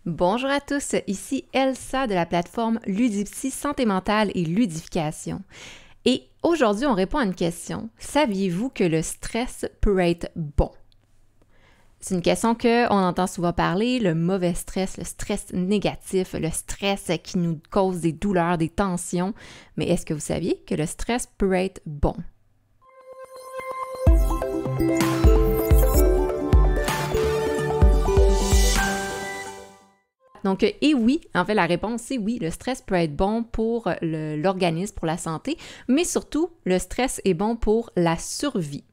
Bonjour à tous, ici Elsa de la plateforme Ludipsy Santé mentale et ludification. Et aujourd'hui, on répond à une question. Saviez-vous que le stress peut être bon? C'est une question qu'on entend souvent parler, le mauvais stress, le stress négatif, le stress qui nous cause des douleurs, des tensions. Mais est-ce que vous saviez que le stress peut être bon? Donc, et oui, en fait, la réponse, c'est oui, le stress peut être bon pour l'organisme, pour la santé, mais surtout, le stress est bon pour la survie.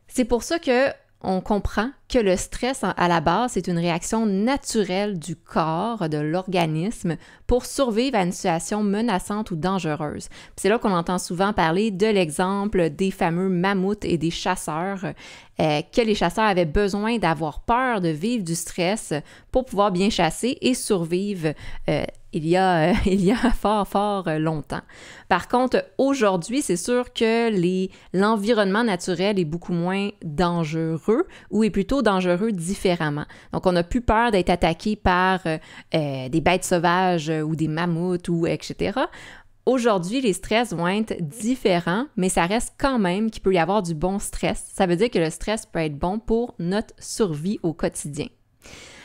C'est pour ça qu'on comprend que le stress, à la base, c'est une réaction naturelle du corps, de l'organisme, pour survivre à une situation menaçante ou dangereuse. Puis c'est là qu'on entend souvent parler de l'exemple des fameux mammouths et des chasseurs, que les chasseurs avaient besoin d'avoir peur de vivre du stress pour pouvoir bien chasser et survivre il y a fort longtemps. Par contre, aujourd'hui, c'est sûr que l'environnement naturel est beaucoup moins dangereux ou est plutôt dangereux différemment. Donc, on n'a plus peur d'être attaqué par des bêtes sauvages ou des mammouths ou etc. Aujourd'hui, les stress vont être différents, mais ça reste quand même qu'il peut y avoir du bon stress. Ça veut dire que le stress peut être bon pour notre survie au quotidien.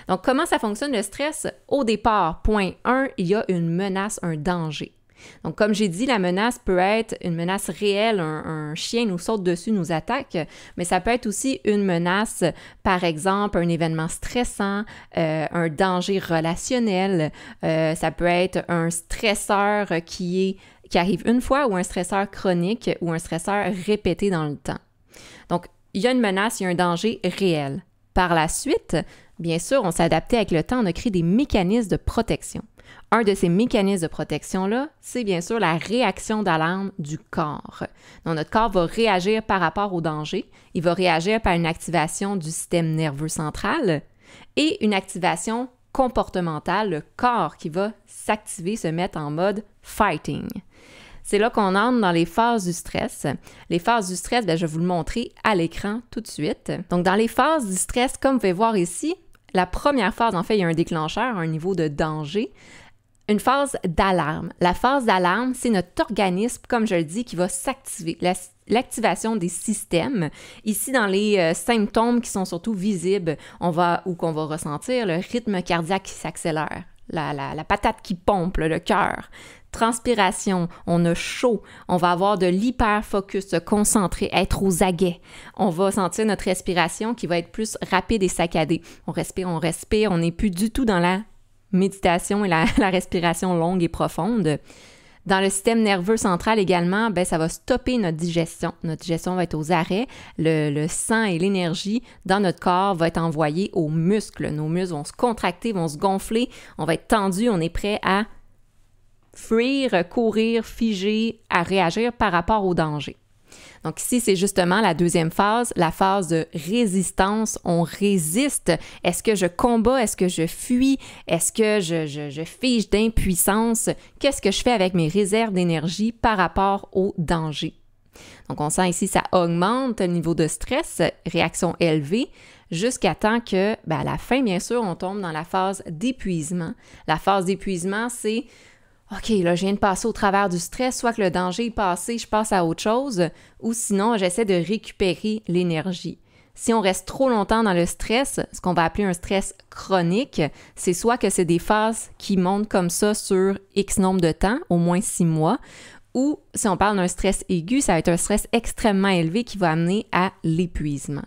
Donc, comment ça fonctionne le stress? Au départ, point 1, il y a une menace, un danger. Donc, comme j'ai dit, la menace peut être une menace réelle, un chien nous saute dessus, nous attaque, mais ça peut être aussi une menace, par exemple, un événement stressant, un danger relationnel, ça peut être un stresseur qui arrive une fois ou un stresseur chronique ou un stresseur répété dans le temps. Donc, il y a une menace, il y a un danger réel. Par la suite, bien sûr, on s'est adapté avec le temps, on a créé des mécanismes de protection. Un de ces mécanismes de protection-là, c'est bien sûr la réaction d'alarme du corps. Donc, notre corps va réagir par rapport au danger. Il va réagir par une activation du système nerveux central et une activation comportementale, le corps qui va s'activer, se mettre en mode « fighting ». C'est là qu'on entre dans les phases du stress. Les phases du stress, je vais vous le montrer à l'écran tout de suite. Donc, dans les phases du stress, comme vous pouvez voir ici, la première phase, en fait, il y a un déclencheur, un niveau de danger. Une phase d'alarme. La phase d'alarme, c'est notre organisme, comme je le dis, qui va s'activer. L'activation des systèmes. Ici, dans les symptômes qui sont surtout visibles, qu'on va ressentir le rythme cardiaque qui s'accélère, la patate qui pompe, le cœur. Transpiration, on a chaud, on va avoir de l'hyper-focus, se concentrer, être aux aguets. On va sentir notre respiration qui va être plus rapide et saccadée. On respire, on n'est plus du tout dans la méditation et la respiration longue et profonde. Dans le système nerveux central également, ça va stopper notre digestion. Notre digestion va être aux arrêts. Le sang et l'énergie dans notre corps va être envoyé aux muscles. Nos muscles vont se contracter, vont se gonfler. On va être tendu, on est prêt à fuir, courir, figer, à réagir par rapport au danger. Donc ici, c'est justement la deuxième phase, la phase de résistance. On résiste. Est-ce que je combats? Est-ce que je fuis? Est-ce que je fige d'impuissance? Qu'est-ce que je fais avec mes réserves d'énergie par rapport au danger? Donc on sent ici, ça augmente le niveau de stress, réaction élevée, jusqu'à temps que, à la fin, bien sûr, on tombe dans la phase d'épuisement. La phase d'épuisement, c'est OK, là, je viens de passer au travers du stress, soit que le danger est passé, je passe à autre chose, ou sinon, j'essaie de récupérer l'énergie. Si on reste trop longtemps dans le stress, ce qu'on va appeler un stress chronique, c'est soit que c'est des phases qui montent comme ça sur X nombre de temps, au moins 6 mois, ou si on parle d'un stress aigu, ça va être un stress extrêmement élevé qui va amener à l'épuisement.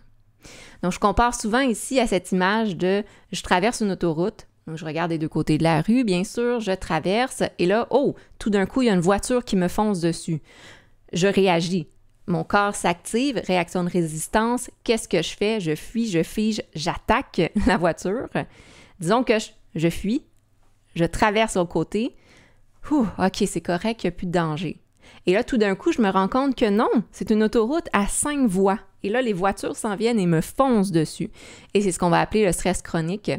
Donc, je compare souvent ici à cette image de « je traverse une autoroute ». Donc, je regarde des deux côtés de la rue, bien sûr, je traverse et là, tout d'un coup, il y a une voiture qui me fonce dessus. Je réagis. Mon corps s'active, réaction de résistance. Qu'est-ce que je fais? Je fuis, je fige, j'attaque la voiture. Disons que je fuis, je traverse au côté. OK, c'est correct, il n'y a plus de danger. Et là, tout d'un coup, je me rends compte que non, c'est une autoroute à 5 voies. Et là, les voitures s'en viennent et me foncent dessus. Et c'est ce qu'on va appeler le stress chronique.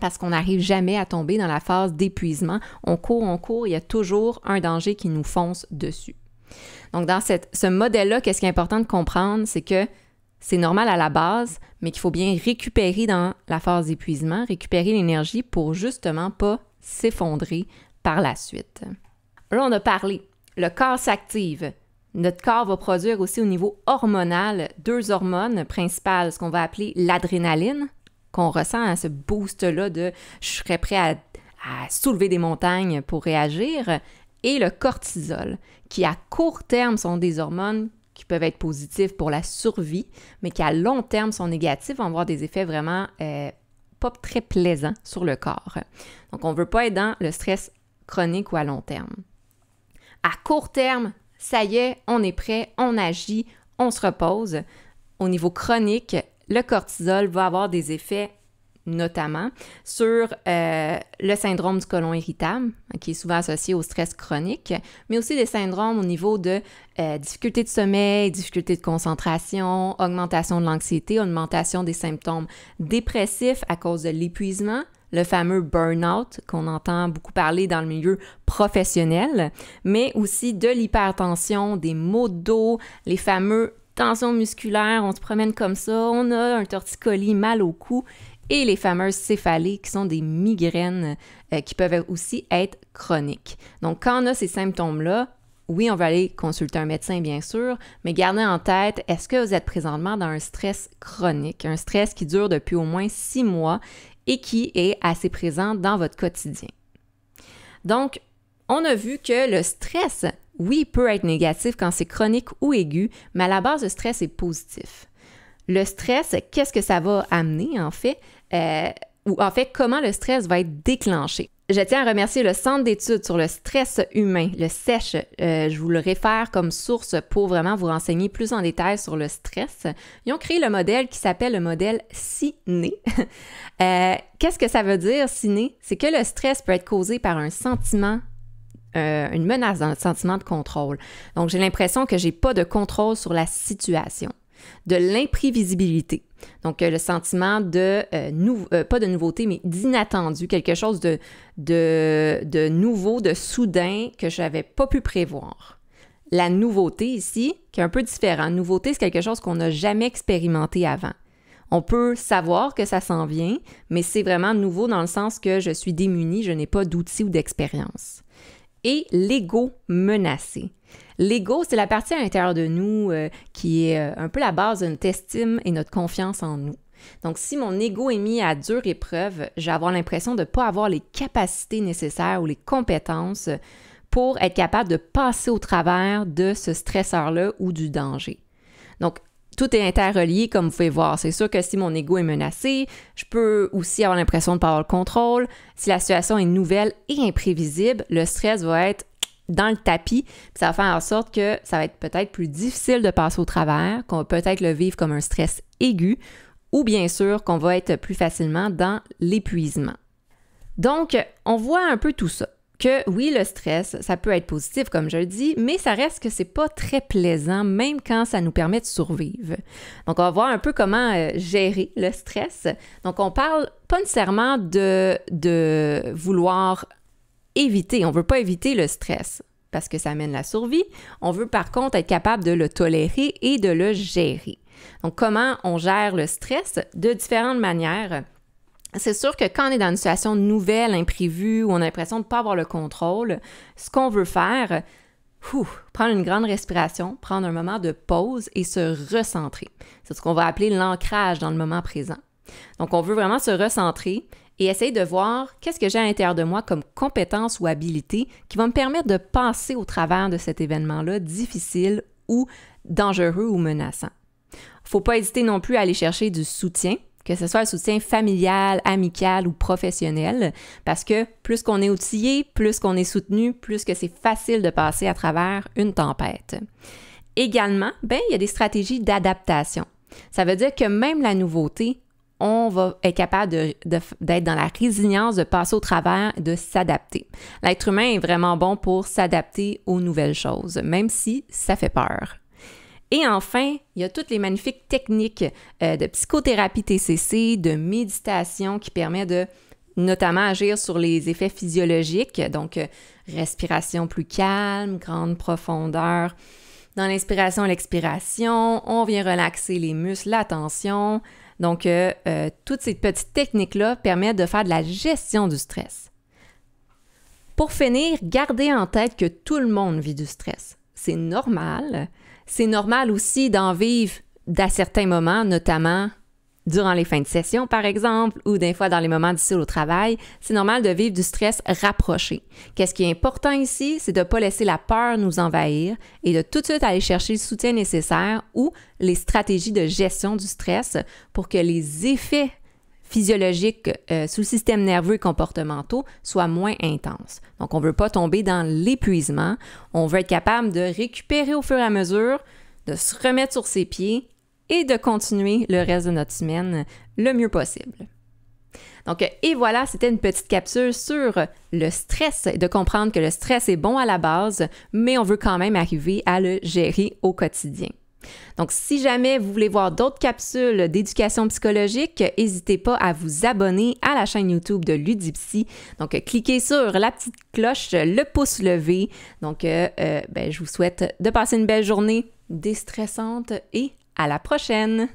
Parce qu'on n'arrive jamais à tomber dans la phase d'épuisement. On court, il y a toujours un danger qui nous fonce dessus. Donc, dans ce modèle-là, qu'est-ce qui est important de comprendre, c'est que c'est normal à la base, mais qu'il faut bien récupérer dans la phase d'épuisement, récupérer l'énergie pour justement pas s'effondrer par la suite. Là, on a parlé, le corps s'active. Notre corps va produire aussi au niveau hormonal 2 hormones principales, ce qu'on va appeler l'adrénaline, qu'on ressent à ce boost-là de « je serais prêt à soulever des montagnes pour réagir », et le cortisol, qui à court terme sont des hormones qui peuvent être positives pour la survie, mais qui à long terme sont négatives, vont avoir des effets vraiment pas très plaisants sur le corps. Donc, on ne veut pas être dans le stress chronique ou à long terme. À court terme, ça y est, on est prêt, on agit, on se repose. Au niveau chronique, le cortisol va avoir des effets notamment sur le syndrome du côlon irritable, qui est souvent associé au stress chronique, mais aussi des syndromes au niveau de difficultés de sommeil, difficultés de concentration, augmentation de l'anxiété, augmentation des symptômes dépressifs à cause de l'épuisement, le fameux burn-out qu'on entend beaucoup parler dans le milieu professionnel, mais aussi de l'hypertension, des maux de dos, les fameux tensions musculaires, on se promène comme ça, on a un torticolis, mal au cou, et les fameuses céphalées qui sont des migraines qui peuvent aussi être chroniques. Donc, quand on a ces symptômes-là, oui, on va aller consulter un médecin, bien sûr, mais gardez en tête, est-ce que vous êtes présentement dans un stress chronique, un stress qui dure depuis au moins 6 mois et qui est assez présent dans votre quotidien. Donc, on a vu que le stress, oui, peut être négatif quand c'est chronique ou aigu, mais à la base, le stress est positif. Le stress, qu'est-ce que ça va amener, en fait? Ou en fait, comment le stress va être déclenché? Je tiens à remercier le Centre d'études sur le stress humain, le CESH. Je vous le réfère comme source pour vraiment vous renseigner plus en détail sur le stress. Ils ont créé le modèle qui s'appelle le modèle CINE. Qu'est-ce que ça veut dire, CINE? C'est que le stress peut être causé par un sentiment, une menace dans notre sentiment de contrôle. Donc, j'ai l'impression que je n'ai pas de contrôle sur la situation. De l'imprévisibilité. Donc, le sentiment de, pas de nouveauté, mais d'inattendu, quelque chose de nouveau, de soudain que je n'avais pas pu prévoir. La nouveauté ici, qui est un peu différent. Nouveauté, c'est quelque chose qu'on n'a jamais expérimenté avant. On peut savoir que ça s'en vient, mais c'est vraiment nouveau dans le sens que je suis démunie, je n'ai pas d'outils ou d'expérience. Et l'ego menacé. L'ego, c'est la partie à l'intérieur de nous qui est un peu la base de notre estime et notre confiance en nous. Donc, si mon ego est mis à dure épreuve, je vais avoir l'impression de ne pas avoir les capacités nécessaires ou les compétences pour être capable de passer au travers de ce stresseur-là ou du danger. Donc, tout est interrelié, comme vous pouvez voir. C'est sûr que si mon ego est menacé, je peux aussi avoir l'impression de ne pas avoir le contrôle. Si la situation est nouvelle et imprévisible, le stress va être dans le tapis, puis ça va faire en sorte que ça va être peut-être plus difficile de passer au travers, qu'on va peut-être le vivre comme un stress aigu, ou bien sûr qu'on va être plus facilement dans l'épuisement. Donc, on voit un peu tout ça. Que oui, le stress, ça peut être positif, comme je le dis, mais ça reste que c'est pas très plaisant, même quand ça nous permet de survivre. Donc, on va voir un peu comment gérer le stress. Donc, on parle pas nécessairement de vouloir éviter. On veut pas éviter le stress parce que ça amène la survie. On veut par contre être capable de le tolérer et de le gérer. Donc, comment on gère le stress? De différentes manières. C'est sûr que quand on est dans une situation nouvelle, imprévue, où on a l'impression de ne pas avoir le contrôle, ce qu'on veut faire, prendre une grande respiration, prendre un moment de pause et se recentrer. C'est ce qu'on va appeler l'ancrage dans le moment présent. Donc, on veut vraiment se recentrer et essayer de voir qu'est-ce que j'ai à l'intérieur de moi comme compétence ou habilité qui va me permettre de passer au travers de cet événement-là difficile ou dangereux ou menaçant. Il ne faut pas hésiter non plus à aller chercher du soutien, que ce soit le soutien familial, amical ou professionnel, parce que plus qu'on est outillé, plus qu'on est soutenu, plus que c'est facile de passer à travers une tempête. Également, il y a des stratégies d'adaptation. Ça veut dire que même la nouveauté, on va être capable d'être dans la résilience, de passer au travers, de s'adapter. L'être humain est vraiment bon pour s'adapter aux nouvelles choses, même si ça fait peur. Et enfin, il y a toutes les magnifiques techniques de psychothérapie TCC, de méditation qui permet de notamment agir sur les effets physiologiques, donc respiration plus calme, grande profondeur, Dans l'inspiration et l'expiration, on vient relaxer les muscles, la tension. Donc, toutes ces petites techniques-là permettent de faire de la gestion du stress. Pour finir, gardez en tête que tout le monde vit du stress. C'est normal. C'est normal aussi d'en vivre à certains moments, notamment durant les fins de session, par exemple, ou des fois dans les moments difficiles au travail. C'est normal de vivre du stress rapproché. Qu'est-ce qui est important ici, c'est de ne pas laisser la peur nous envahir et de tout de suite aller chercher le soutien nécessaire ou les stratégies de gestion du stress pour que les effets physiologiques sous le système nerveux et comportementaux soient moins intenses. Donc, on ne veut pas tomber dans l'épuisement. On veut être capable de récupérer au fur et à mesure, de se remettre sur ses pieds et de continuer le reste de notre semaine le mieux possible. Donc, et voilà, c'était une petite capsule sur le stress, de comprendre que le stress est bon à la base, mais on veut quand même arriver à le gérer au quotidien. Donc, si jamais vous voulez voir d'autres capsules d'éducation psychologique, n'hésitez pas à vous abonner à la chaîne YouTube de Ludipsy. Donc, cliquez sur la petite cloche, le pouce levé. Donc, je vous souhaite de passer une belle journée déstressante et à la prochaine!